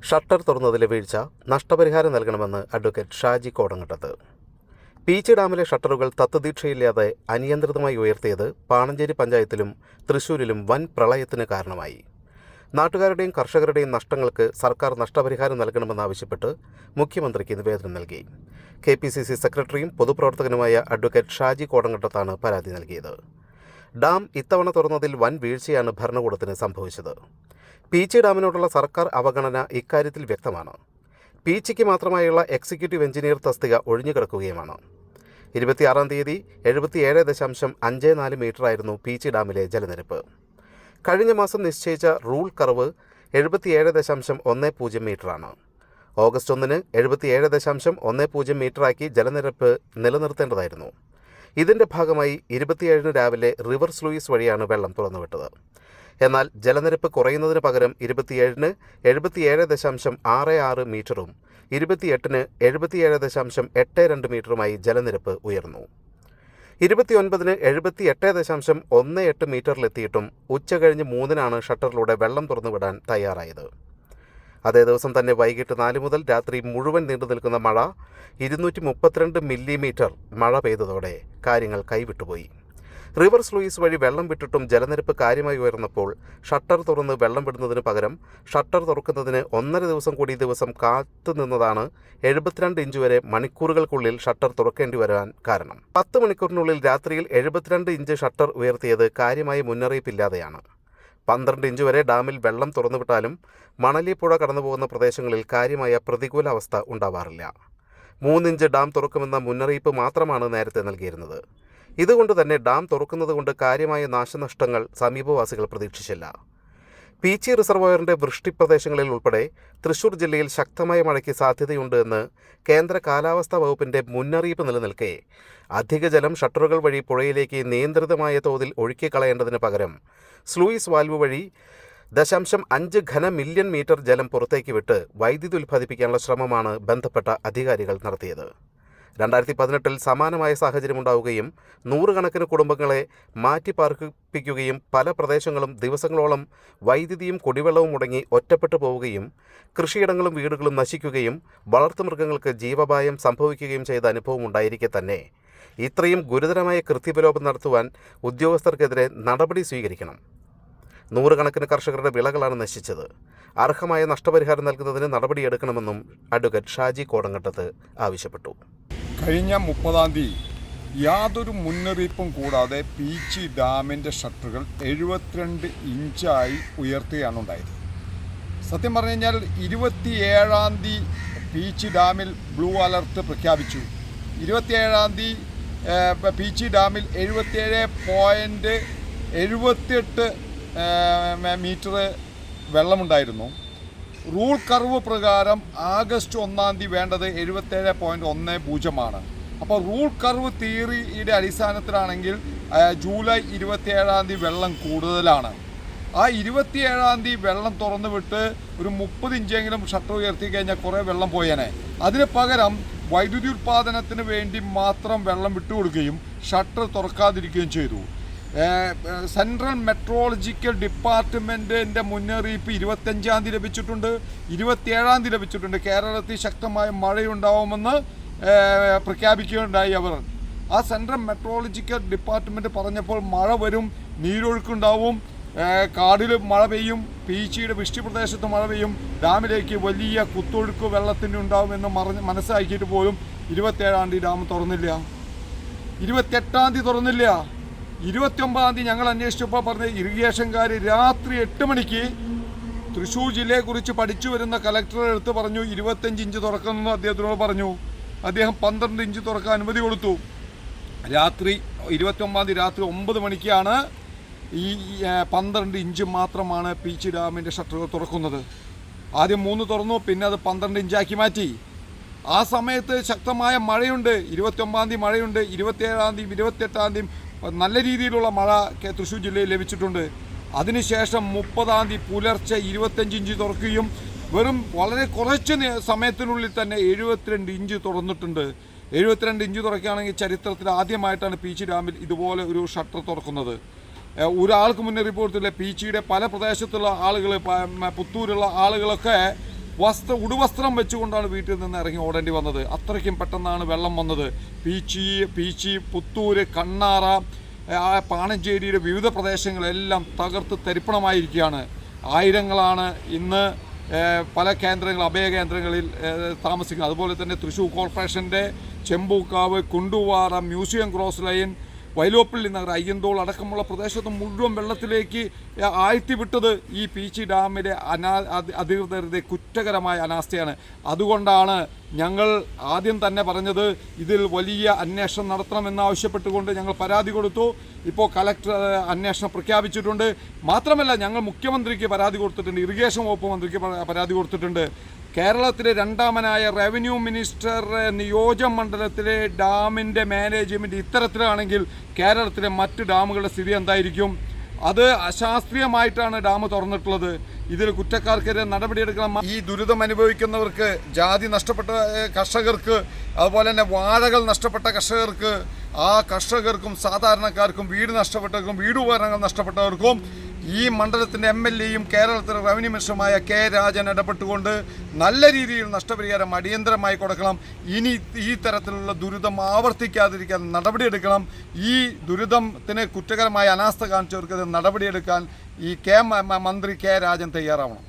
Shutter തുറന്നതിലെ വീഴ്ച നഷ്ടപരിഹാരം നൽകണമെന്ന് അഡ്വക്കേറ്റ് ഷാജി കോടങ്ങട്ടത്ത്. പീച്ചി ഡാമിലെ ഷട്ടറുകൾ തത്വദീക്ഷയില്ലാതെ അനിയന്ത്രിതമായി ഉയർത്തിയത് പാണഞ്ചേരി പഞ്ചായത്തിലും തൃശൂരിലും വൻ പ്രളയത്തിന് കാരണമായി. നാട്ടുകാരുടെയും കർഷകരുടെയും നഷ്ടങ്ങൾക്ക് സർക്കാർ നഷ്ടപരിഹാരം നൽകണമെന്നാവശ്യപ്പെട്ട് മുഖ്യമന്ത്രിക്ക് നിവേദനം നൽകി. KPCC സെക്രട്ടറിയും പൊതുപ്രവർത്തകനുമായ അഡ്വക്കേറ്റ് ഷാജി കോടങ്ങട്ടത്താണ് പരാതി നൽകിയത്. ഡാം ഇത്തവണ തുറന്നതിൽ വൻ വീഴ്ചയാണ് ഭരണകൂടത്തിന് സംഭവിച്ചത്. പീച്ചി ഡാമിനോടുള്ള സർക്കാർ അവഗണന ഇക്കാര്യത്തിൽ വ്യക്തമാണ്. പീച്ചിക്ക് മാത്രമായുള്ള എക്സിക്യൂട്ടീവ് എഞ്ചിനീയർ തസ്തിക ഒഴിഞ്ഞുകിടക്കുകയുമാണ്. 26-ാം തീയതി 77.54 മീറ്ററായിരുന്നു പീച്ചി ഡാമിലെ ജലനിരപ്പ്. കഴിഞ്ഞ മാസം നിശ്ചയിച്ച റൂൾ കർവ് 77.10 മീറ്ററാണ്. ഓഗസ്റ്റ് 1-ന് 77.10 മീറ്ററാക്കി ജലനിരപ്പ് നിലനിർത്തേണ്ടതായിരുന്നു. ഇതിൻ്റെ ഭാഗമായി 27-ന് രാവിലെ റിവർ സ്ലൂയിസ് വഴിയാണ് വെള്ളം തുറന്നുവിട്ടത്. എന്നാൽ ജലനിരപ്പ് കുറയുന്നതിന് പകരം 27-ന് 77.66 മീറ്ററും 28-ന് 77.82 മീറ്ററുമായി ജലനിരപ്പ് ഉയർന്നു. 29-ന് 78.18 മീറ്ററിലെത്തിയിട്ടും ഉച്ചകഴിഞ്ഞ് 3-നാണ് ഷട്ടറിലൂടെ വെള്ളം തുറന്നുവിടാൻ തയ്യാറായത്. അതേ ദിവസം തന്നെ വൈകിട്ട് 4 മുതൽ രാത്രി മുഴുവൻ നീണ്ടു നിൽക്കുന്ന മഴ 232 മില്ലിമീറ്റർ മഴ പെയ്തതോടെ കാര്യങ്ങൾ കൈവിട്ടുപോയി. റിവർ സ്ലൂയിസ് വഴി വെള്ളം വിട്ടിട്ടും ജലനിരപ്പ് കാര്യമായി ഉയർന്നപ്പോൾ ഷട്ടർ തുറന്ന് വെള്ളം വിടുന്നതിന് പകരം ഷട്ടർ തുറക്കുന്നതിന് 1.5 ദിവസം കൂടി കാത്തുനിന്നതാണ് 72 ഇഞ്ച് വരെ മണിക്കൂറുകൾക്കുള്ളിൽ ഷട്ടർ തുറക്കേണ്ടി വരാൻ കാരണം. 10 മണിക്കൂറിനുള്ളിൽ രാത്രിയിൽ 72 ഇഞ്ച് ഷട്ടർ ഉയർത്തിയത് കാര്യമായ മുന്നറിയിപ്പില്ലാതെയാണ്. 12 ഇഞ്ച് വരെ ഡാമിൽ വെള്ളം തുറന്നുവിട്ടാലും മണലിപ്പുഴ കടന്നുപോകുന്ന പ്രദേശങ്ങളിൽ കാര്യമായ പ്രതികൂല അവസ്ഥ ഉണ്ടാവാറില്ല. 3 ഇഞ്ച് ഡാം തുറക്കുമെന്ന മുന്നറിയിപ്പ് മാത്രമാണ് നേരത്തെ നൽകിയിരുന്നത്. ഇതുകൊണ്ട് തന്നെ ഡാം തുറക്കുന്നത് കൊണ്ട് കാര്യമായ നാശനഷ്ടങ്ങൾ സമീപവാസികൾ പ്രതീക്ഷിച്ചില്ല. പീച്ചി റിസർവോയറിൻ്റെ വൃഷ്ടിപ്രദേശങ്ങളിൽ ഉൾപ്പെടെ തൃശൂർ ജില്ലയിൽ ശക്തമായ മഴയ്ക്ക് സാധ്യതയുണ്ട് എന്ന് കേന്ദ്ര കാലാവസ്ഥാ വകുപ്പിൻ്റെ മുന്നറിയിപ്പ് നിലനിൽക്കെ അധിക ജലം ഷട്ടറുകൾ വഴി പുഴയിലേക്ക് നിയന്ത്രിതമായ തോതിൽ ഒഴുക്കിക്കളയേണ്ടതിന് പകരം സ്ലൂയിസ് വാൽവ് വഴി 0.5 ഘനമില്യൺ മീറ്റർ ജലം പുറത്തേക്ക് വിട്ട് വൈദ്യുതി ഉൽപ്പാദിപ്പിക്കാനുള്ള ശ്രമമാണ് ബന്ധപ്പെട്ട അധികാരികൾ നടത്തിയത്. 2018-ൽ സമാനമായ സാഹചര്യമുണ്ടാവുകയും 100 കണക്കിന് കുടുംബങ്ങളെ മാറ്റിപ്പാർപ്പിക്കുകയും പല പ്രദേശങ്ങളും ദിവസങ്ങളോളം വൈദ്യുതിയും കുടിവെള്ളവും മുടങ്ങി ഒറ്റപ്പെട്ടു പോവുകയും കൃഷിയിടങ്ങളും വീടുകളും നശിക്കുകയും വളർത്തുമൃഗങ്ങൾക്ക് ജീവഭായം സംഭവിക്കുകയും ചെയ്ത അനുഭവം ഉണ്ടായിരിക്കെ തന്നെ ഇത്രയും ഗുരുതരമായ കൃത്യവിലോപം നടത്തുവാൻ ഉദ്യോഗസ്ഥർക്കെതിരെ നടപടി സ്വീകരിക്കണം. 100 കണക്കിന് കർഷകരുടെ വിളകളാണ് നശിച്ചത്. അർഹമായ നഷ്ടപരിഹാരം നൽകുന്നതിന് നടപടിയെടുക്കണമെന്നും അഡ്വക്കേറ്റ് ഷാജി കോടങ്ങട്ടത്ത് ആവശ്യപ്പെട്ടു. കഴിഞ്ഞ 30-ാം തീയതി യാതൊരു മുന്നറിയിപ്പും കൂടാതെ പീച്ചി ഡാമിൻ്റെ ഷട്ടറുകൾ 72 ഇഞ്ചായി ഉയർത്തുകയാണ് ഉണ്ടായത്. സത്യം പറഞ്ഞു കഴിഞ്ഞാൽ 27-ാം തീയതി പീച്ചി ഡാമിൽ ബ്ലൂ അലർട്ട് പ്രഖ്യാപിച്ചു. 27-ാം തീയതി പീച്ചി ഡാമിൽ 77.78 മീറ്റർ വെള്ളമുണ്ടായിരുന്നു. റൂൾ കർവ് പ്രകാരം ആഗസ്റ്റ് 1-ാം തീയതി വേണ്ടത് 77.10 അപ്പോൾ റൂൾ കർവ് തിയറിയുടെ അടിസ്ഥാനത്തിലാണെങ്കിൽ ജൂലൈ 27-ാം തീയതി വെള്ളം കൂടുതലാണ്. ആ 27-ാം തീയതി വെള്ളം തുറന്നു വിട്ട് ഒരു 30 ഇഞ്ചെങ്കിലും ഷട്ടർ ഉയർത്തി കഴിഞ്ഞാൽ കുറേ വെള്ളം പോയേനെ. അതിന് പകരം വൈദ്യുതി ഉൽപ്പാദനത്തിന് വേണ്ടി മാത്രം വെള്ളം വിട്ടുകൊടുക്കുകയും ഷട്ടർ തുറക്കാതിരിക്കുകയും ചെയ്തു. സെൻട്രൽ മെട്രോളജിക്കൽ ഡിപ്പാർട്ട്മെൻറ്റിൻ്റെ മുന്നറിയിപ്പ് 25-ാം തീയതി ലഭിച്ചിട്ടുണ്ട്, 27-ാം തീയതി ലഭിച്ചിട്ടുണ്ട്. കേരളത്തിൽ ശക്തമായ മഴയുണ്ടാവുമെന്ന് പ്രഖ്യാപിക്കുകയുണ്ടായി അവർ. ആ സെൻട്രൽ മെട്രോളജിക്കൽ ഡിപ്പാർട്ട്മെൻറ്റ് പറഞ്ഞപ്പോൾ മഴ വരും, നീരൊഴുക്കുണ്ടാവും, കാടിൽ മഴ പെയ്യും, പീച്ചിയുടെ വൃഷ്ടിപ്രദേശത്ത് മഴ പെയ്യും, ഡാമിലേക്ക് വലിയ കുത്തൊഴുക്ക് വെള്ളത്തിൻ്റെ ഉണ്ടാവുമെന്ന് മനസ്സിലാക്കിയിട്ട് പോലും 27-ാം തീയതി ഡാം തുറന്നില്ല, 28-ാം തീയതി തുറന്നില്ല. 29-ാം തീയതി ഞങ്ങൾ അന്വേഷിച്ചപ്പോൾ പറഞ്ഞ ഇറിഗേഷൻകാർ രാത്രി 8 മണിക്ക് തൃശ്ശൂർ ജില്ലയെക്കുറിച്ച് പഠിച്ചു വരുന്ന കലക്ടറെ എടുത്ത് പറഞ്ഞു 25 ഇഞ്ച് തുറക്കുമെന്ന് അദ്ദേഹത്തിനോട് പറഞ്ഞു. അദ്ദേഹം 12 ഇഞ്ച് തുറക്കാൻ അനുമതി കൊടുത്തു. രാത്രി 29-ാം തീയതി രാത്രി 9 മണിക്കാണ് ഈ 12 ഇഞ്ച് മാത്രമാണ് പീച്ചി ഡാമിൻ്റെ ഷട്ടറുകൾ തുറക്കുന്നത്. ആദ്യം 3 തുറന്നു, പിന്നെ അത് 12 ഇഞ്ചാക്കി മാറ്റി. ആ സമയത്ത് ശക്തമായ മഴയുണ്ട്. 29-ാം തീയതി മഴയുണ്ട്, 27-ാം തീയതി 28-ാം തീയതി നല്ല രീതിയിലുള്ള മഴ തൃശ്ശൂർ ജില്ലയിൽ ലഭിച്ചിട്ടുണ്ട്. അതിനുശേഷം 30-ാം തീയതി പുലർച്ചെ 25 ഇഞ്ച് തുറക്കുകയും വെറും വളരെ കുറച്ച് സമയത്തിനുള്ളിൽ തന്നെ 72 ഇഞ്ച് തുറന്നിട്ടുണ്ട്. 72 ഇഞ്ച് തുറക്കുകയാണെങ്കിൽ ചരിത്രത്തിൽ ആദ്യമായിട്ടാണ് പീച്ചി ഡാമിൽ ഇതുപോലെ ഒരു ഷട്ടർ തുറക്കുന്നത്. ഒരാൾക്ക് മുന്നറിയിപ്പ് കൊടുത്തില്ല. പീച്ചിയുടെ പല പ്രദേശത്തുള്ള ആളുകൾ, പുത്തൂരുള്ള ആളുകളൊക്കെ ഉടുവസ്ത്രം വെച്ചുകൊണ്ടാണ് വീട്ടിൽ നിന്ന് ഇറങ്ങി ഓടേണ്ടി വന്നത്. അത്രയ്ക്കും പെട്ടെന്നാണ് വെള്ളം വന്നത്. പീച്ചി, പുത്തൂര്, കണ്ണാറ, പാണഞ്ചേരിയുടെ വിവിധ പ്രദേശങ്ങളെല്ലാം തകർത്ത് തരിപ്പണമായിരിക്കുകയാണ്. ആയിരങ്ങളാണ് ഇന്ന് പല അഭയകേന്ദ്രങ്ങളിൽ താമസിക്കുന്നത്. അതുപോലെ തന്നെ തൃശ്ശൂർ കോർപ്പറേഷൻ്റെ Chembukkavu, Kunduvara, museum cross line, Vyloppilly Nagar, Ayyanthole അടക്കമുള്ള പ്രദേശത്ത് മുഴുവൻ വെള്ളത്തിലേക്ക് ആഴ്ത്തിവിട്ടത് ഈ പീച്ചി ഡാമിലെ അധികൃതരുടെ കുറ്റകരമായ അനാസ്ഥയാണ്. അതുകൊണ്ടാണ് ഞങ്ങൾ ആദ്യം തന്നെ പറഞ്ഞത് ഇതിൽ വലിയ അന്വേഷണം നടത്തണമെന്നാവശ്യപ്പെട്ടുകൊണ്ട് ഞങ്ങൾ പരാതി കൊടുത്തു. ഇപ്പോൾ കലക്ടർ അന്വേഷണം പ്രഖ്യാപിച്ചിട്ടുണ്ട്. മാത്രമല്ല ഞങ്ങൾ മുഖ്യമന്ത്രിക്ക് പരാതി കൊടുത്തിട്ടുണ്ട്, ഇറിഗേഷൻ വകുപ്പ് മന്ത്രിക്ക് പരാതി കൊടുത്തിട്ടുണ്ട്. കേരളത്തിലെ രണ്ടാമനായ റവന്യൂ മിനിസ്റ്റർ നിയോജകമണ്ഡലത്തിലെ ഡാമിൻ്റെ മാനേജ്മെൻറ്റ് ഇത്തരത്തിലാണെങ്കിൽ കേരളത്തിലെ മറ്റ് ഡാമുകളുടെ സ്ഥിതി എന്തായിരിക്കും? അത് അശാസ്ത്രീയമായിട്ടാണ് ഡാം തുറന്നിട്ടുള്ളത്. ഇതിൽ കുറ്റക്കാർക്കെതിരെ നടപടിയെടുക്കണം. ഈ ദുരിതം അനുഭവിക്കുന്നവർക്ക്, ജാതി നഷ്ടപ്പെട്ട കർഷകർക്ക്, അതുപോലെ തന്നെ വാഴകൾ നഷ്ടപ്പെട്ട കർഷകർക്ക്, ആ കർഷകർക്കും സാധാരണക്കാർക്കും, വീട് നഷ്ടപ്പെട്ടവർക്കും, വീടുപകരണങ്ങൾ നഷ്ടപ്പെട്ടവർക്കും ഈ മണ്ഡലത്തിൻ്റെ MLA-യും കേരളത്തിലെ റവന്യൂ മിനിസ്റ്ററുമായ കെ രാജൻ ഇടപെട്ടുകൊണ്ട് നല്ല രീതിയിൽ നഷ്ടപരിഹാരം അടിയന്തരമായി കൊടുക്കണം. ഇനി ഈ തരത്തിലുള്ള ദുരിതം ആവർത്തിക്കാതിരിക്കാൻ നടപടിയെടുക്കണം. ഈ ദുരിതത്തിന് കുറ്റകരമായ അനാസ്ഥ കാണിച്ചവർക്ക് നടപടിയെടുക്കാൻ ഈ മന്ത്രി കെ രാജൻ തയ്യാറാവണം.